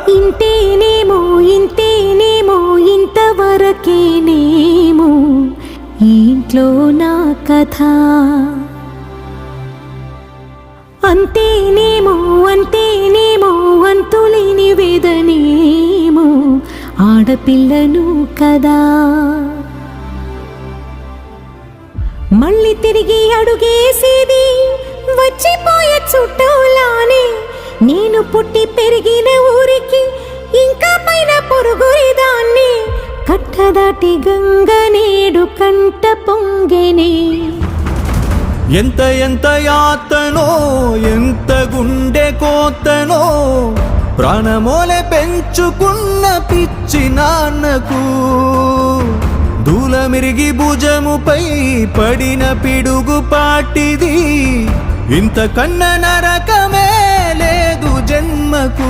ఇంతేనేమో ఇంతేనేమో ఇంతవరకేనేమో ఈ ఇంట్లో నా కథ. అంతేనేమో అంతేనేమో అంతులేని వేదనేమో ఆడపిల్లను కదా. మళ్ళీ తిరిగి అడుగేసేది వచ్చిపోయే చుట్టూలానే. నేను పుట్టి పెరిగిన ఊరికి ఇంకా పైన పొరుగుదాన్ని. కట్టదాటి గంగ నేడు కంట పొంగెనే. ఎంత ఎంత యాతనో ఎంత గుండె కోతనో ప్రాణమోలే పెంచుకున్న పిచ్చి నాన్నకు. దూలమిరిగి భుజముపై పడిన పిడుగు పాటిది. ఇంతకన్నా నరకమే లేదు జన్మకు.